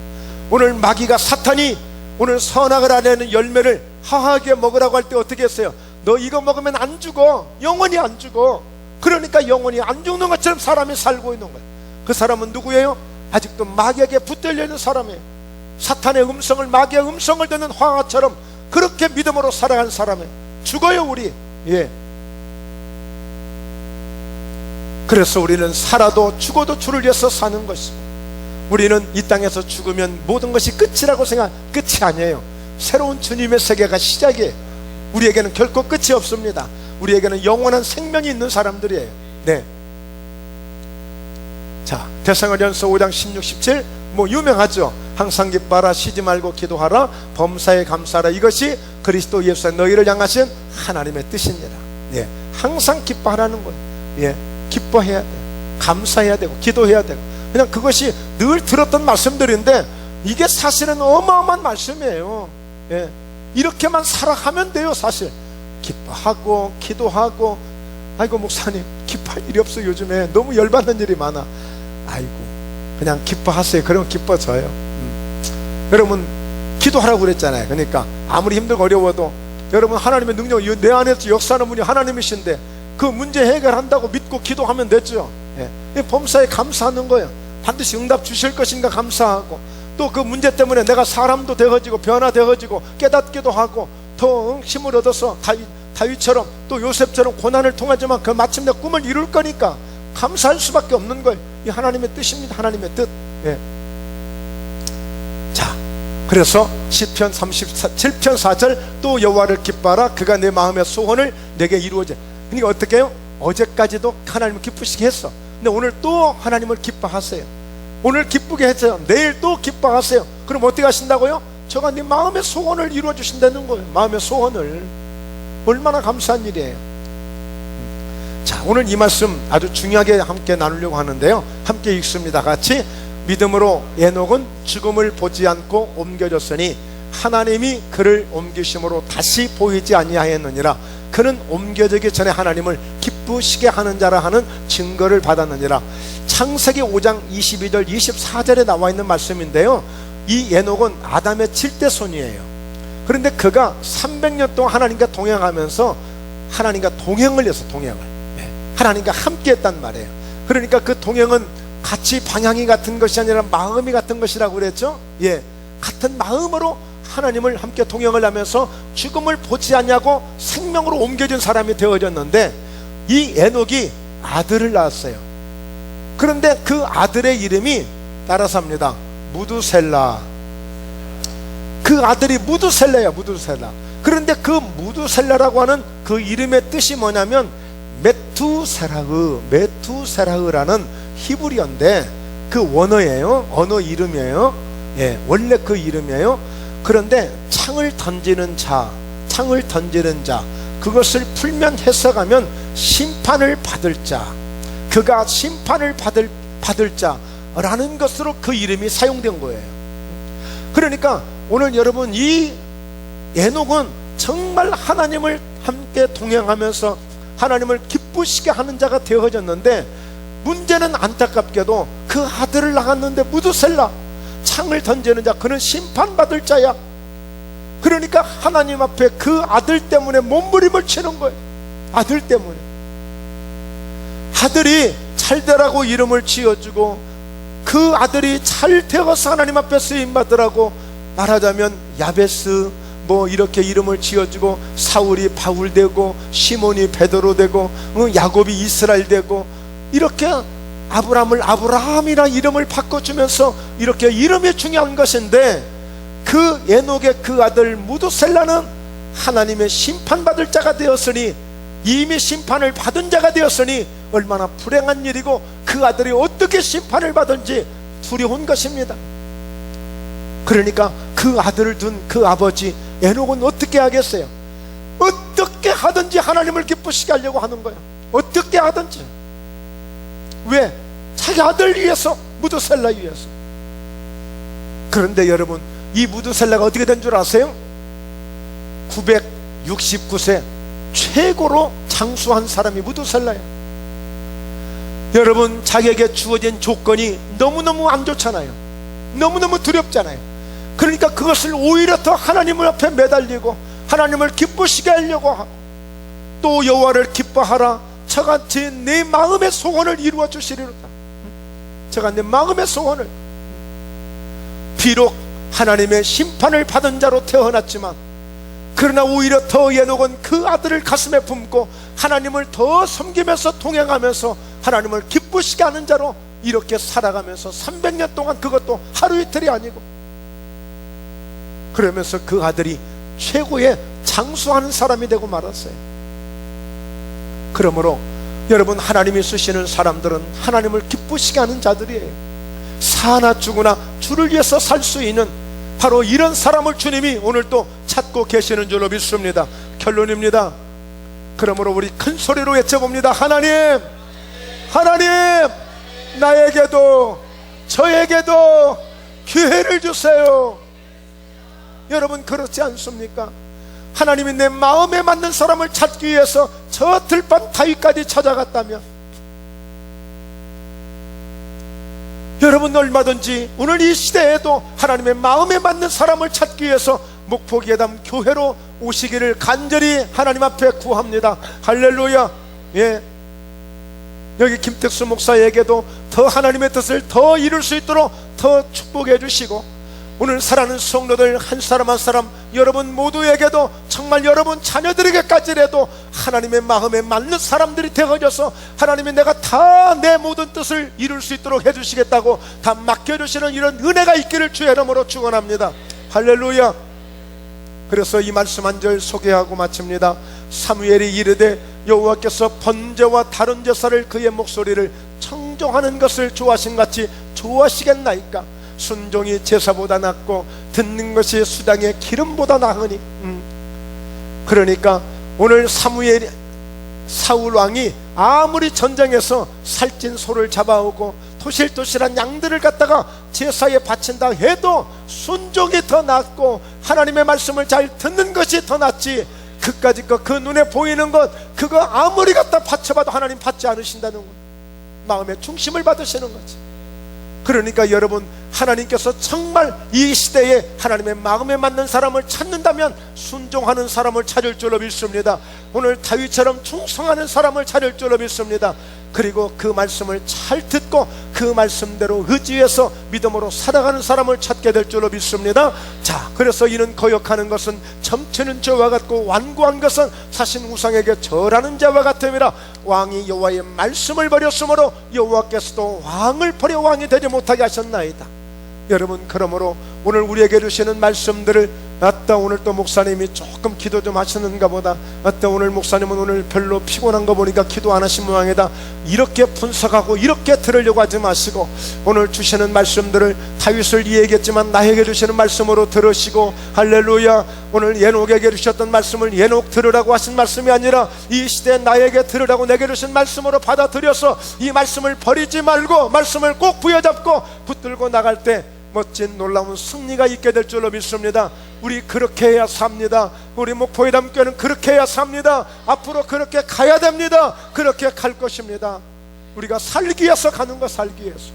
오늘 마귀가, 사탄이 오늘 선악을 알아내는 열매를 하하게 먹으라고 할 때 어떻게 했어요? 너 이거 먹으면 안 죽어, 영원히 안 죽어. 그러니까 영원히 안 죽는 것처럼 사람이 살고 있는 거예요. 그 사람은 누구예요? 아직도 마귀에게 붙들려 있는 사람이에요. 사탄의 음성을, 마귀의 음성을 듣는 화가처럼 그렇게 믿음으로 살아가는 사람이에요. 죽어요 우리. 그래서 우리는 살아도 죽어도 주를 위해서 사는 것이고, 우리는 이 땅에서 죽으면 모든 것이 끝이라고 끝이 아니에요. 새로운 주님의 세계가 시작이에요. 우리에게는 결코 끝이 없습니다. 우리에게는 영원한 생명이 있는 사람들이에요. 네. 자, 데살로니가서 5장 16, 17 유명하죠. 항상 기뻐하라, 쉬지 말고 기도하라, 범사에 감사하라, 이것이 그리스도 예수의 너희를 향하신 하나님의 뜻이니라. 항상 기뻐하라는 거예요. 기뻐해야 돼요. 감사해야 되고 기도해야 되고, 그냥 그것이 늘 들었던 말씀들인데 이게 사실은 어마어마한 말씀이에요. 이렇게만 살아가면 돼요. 사실 기뻐하고 기도하고, 아이고 목사님 기뻐할 일이 없어, 요즘에 너무 열받는 일이 많아. 아이고 그냥 기뻐하세요. 그러면 기뻐져요. 여러분 기도하라고 그랬잖아요. 그러니까 아무리 힘들고 어려워도 여러분 하나님의 능력, 내 안에서 역사하는 분이 하나님이신데 그 문제 해결한다고 믿고 기도하면 됐죠. 범사에 감사하는 거예요. 반드시 응답 주실 것인가 감사하고, 또 그 문제 때문에 내가 사람도 되어지고 변화되어지고 깨닫기도 하고 더 힘을 얻어서 다윗처럼 또 요셉처럼 고난을 통하지만 그 마침내 꿈을 이룰 거니까 감사할 수밖에 없는 거예요. 이 하나님의 뜻입니다. 하나님의 뜻. 자, 그래서 시편 37편 4절, 또 여호와를 기뻐하라, 그가 내 마음의 소원을 내게 이루어져. 그러니까 어떻게 해요? 어제까지도 하나님을 기쁘시게 했어. 근데 오늘 또 하나님을 기뻐하세요. 오늘 기쁘게 했어요. 내일 또 기뻐하세요. 그럼 어떻게 하신다고요? 저가 네 마음의 소원을 이루어 주신다는 거예요. 마음의 소원을. 얼마나 감사한 일이에요. 자, 오늘 이 말씀 아주 중요하게 함께 나누려고 하는데요, 함께 읽습니다. 같이. 믿음으로 에녹은 죽음을 보지 않고 옮겨졌으니 하나님이 그를 옮기심으로 다시 보이지 아니하였느니라. 그는 옮겨지기 전에 하나님을 기쁘시게 하는 자라 하는 증거를 받았느니라. 창세기 5장 22절 24절에 나와 있는 말씀인데요, 이 에녹은 아담의 7대 손이에요. 그런데 그가 300년 동안 하나님과 동행하면서 하나님과 동행을 해서 동행을 하나님과 함께 했단 말이에요. 그러니까 그 동행은 같이 방향이 같은 것이 아니라 마음이 같은 것이라고 그랬죠. 같은 마음으로 하나님을 함께 동행을 하면서 죽음을 보지 않냐고 생명으로 옮겨진 사람이 되어졌는데, 이 에녹이 아들을 낳았어요. 그런데 그 아들의 이름이 따라서 합니다. 무두셀라. 그 아들이 무두셀라야, 무두셀라. 그런데 그 무두셀라라고 하는 그 이름의 뜻이 뭐냐면 메투세라흐라는 히브리어인데 그 원어예요. 언어 이름이에요. 원래 그 이름이에요. 그런데 창을 던지는 자, 그것을 풀면 해석하면 심판을 받을 자, 그가 심판을 받을 자라는 것으로 그 이름이 사용된 거예요. 그러니까 오늘 여러분, 이 에녹은 정말 하나님을 함께 동행하면서 하나님을 기쁘시게 하는 자가 되어졌는데, 문제는 안타깝게도 그 아들을 낳았는데 무두셀라, 창을 던지는 자, 그는 심판받을 자야. 그러니까 하나님 앞에 그 아들 때문에 몸부림을 치는 거예요. 아들 때문에. 아들이 잘되라고 이름을 지어주고 그 아들이 잘 되어서 하나님 앞에 쓰임받으라고, 말하자면 야베스 이렇게 이름을 지어주고, 사울이 바울 되고 시몬이 베드로 되고 야곱이 이스라엘 되고, 이렇게 아브라함을 아브라함이라 이름을 바꿔주면서 이렇게 이름이 중요한 것인데, 그 에녹의 그 아들 무두셀라는 하나님의 심판받을 자가 되었으니, 이미 심판을 받은 자가 되었으니 얼마나 불행한 일이고, 그 아들이 어떻게 심판을 받은지 두려운 것입니다. 그러니까 그 아들을 둔 그 아버지 에녹은 어떻게 하겠어요? 어떻게 하든지 하나님을 기쁘시게 하려고 하는 거야. 어떻게 하든지. 왜? 자기 아들 위해서, 무두셀라 위해서. 그런데 여러분, 이 무두셀라가 어떻게 된 줄 아세요? 969세 최고로 장수한 사람이 무두셀라예요. 여러분, 자기에게 주어진 조건이 너무너무 안 좋잖아요. 너무너무 두렵잖아요. 그러니까 그것을 오히려 더 하나님 앞에 매달리고 하나님을 기쁘시게 하려고 하고, 또 여호와를 기뻐하라, 저가 내 마음의 소원을 이루어 주시리로다. 저가 내 마음의 소원을. 비록 하나님의 심판을 받은 자로 태어났지만, 그러나 오히려 더 에녹은 그 아들을 가슴에 품고 하나님을 더 섬기면서 동행하면서 하나님을 기쁘시게 하는 자로 이렇게 살아가면서 300년 동안, 그것도 하루 이틀이 아니고, 그러면서 그 아들이 최고의 장수하는 사람이 되고 말았어요. 그러므로 여러분, 하나님이 쓰시는 사람들은 하나님을 기쁘시게 하는 자들이에요. 사나 죽으나 주를 위해서 살 수 있는 바로 이런 사람을 주님이 오늘 또 찾고 계시는 줄로 믿습니다. 결론입니다. 그러므로 우리 큰 소리로 외쳐봅니다. 하나님, 하나님, 나에게도 저에게도 기회를 주세요. 여러분, 그렇지 않습니까? 하나님이 내 마음에 맞는 사람을 찾기 위해서 저 들판 다윗까지 찾아갔다면, 여러분 얼마든지 오늘 이 시대에도 하나님의 마음에 맞는 사람을 찾기 위해서 목포예담 교회로 오시기를 간절히 하나님 앞에 구합니다. 할렐루야. 여기 김택수 목사에게도 더 하나님의 뜻을 더 이룰 수 있도록 더 축복해 주시고, 오늘 사랑하는 성도들 한 사람 한 사람, 여러분 모두에게도, 정말 여러분 자녀들에게까지라도 하나님의 마음에 맞는 사람들이 되어져서 하나님이 내가 다 내 모든 뜻을 이룰 수 있도록 해주시겠다고 다 맡겨주시는 이런 은혜가 있기를 주의 이름으로 축원합니다. 할렐루야. 그래서 이 말씀 한 절 소개하고 마칩니다. 사무엘이 이르되 여호와께서 번제와 다른 제사를 그의 목소리를 청종하는 것을 좋아하신 같이 좋아하시겠나이까. 순종이 제사보다 낫고 듣는 것이 수당의 기름보다 나으니. 그러니까 오늘 사울 왕이 아무리 전쟁에서 살찐 소를 잡아오고 토실토실한 양들을 갖다가 제사에 바친다 해도 순종이 더 낫고 하나님의 말씀을 잘 듣는 것이 더 낫지, 그까짓 것, 그 눈에 보이는 것, 그거 아무리 갖다 바쳐봐도 하나님 받지 않으신다는 것, 마음의 중심을 받으시는 거지. 그러니까 여러분, 하나님께서 정말 이 시대에 하나님의 마음에 맞는 사람을 찾는다면 순종하는 사람을 찾을 줄로 믿습니다. 오늘 다윗처럼 충성하는 사람을 찾을 줄로 믿습니다. 그리고 그 말씀을 잘 듣고 그 말씀대로 의지해서 믿음으로 살아가는 사람을 찾게 될 줄로 믿습니다. 자, 그래서 이는 거역하는 것은 점치는 자와 같고 완고한 것은 사신 우상에게 절하는 자와 같음이라. 왕이 여호와의 말씀을 버렸으므로 여호와께서도 왕을 버려 왕이 되지 못하게 하셨나이다. 여러분, 그러므로 오늘 우리에게 주시는 말씀들을 오늘 또 목사님이 조금 기도 좀 하시는가 보다, 오늘 목사님은 오늘 별로 피곤한 거 보니까 기도 안 하신 모양이다, 이렇게 분석하고 이렇게 들으려고 하지 마시고 오늘 주시는 말씀들을 다윗을 이해했지만 나에게 주시는 말씀으로 들으시고, 할렐루야, 오늘 예녹에게 주셨던 말씀을 예녹 들으라고 하신 말씀이 아니라 이 시대에 나에게 들으라고 내게 주신 말씀으로 받아들여서 이 말씀을 버리지 말고 말씀을 꼭 부여잡고 붙들고 나갈 때 멋진 놀라운 승리가 있게 될 줄로 믿습니다. 우리 그렇게 해야 삽니다. 우리 목포회담교회는 그렇게 해야 삽니다. 앞으로 그렇게 가야 됩니다. 그렇게 갈 것입니다. 우리가 살기 위해서 가는 거, 살기 위해서.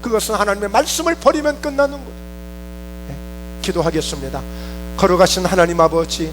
그것은 하나님의 말씀을 버리면 끝나는 거예요. 기도하겠습니다. 걸어가신 하나님 아버지,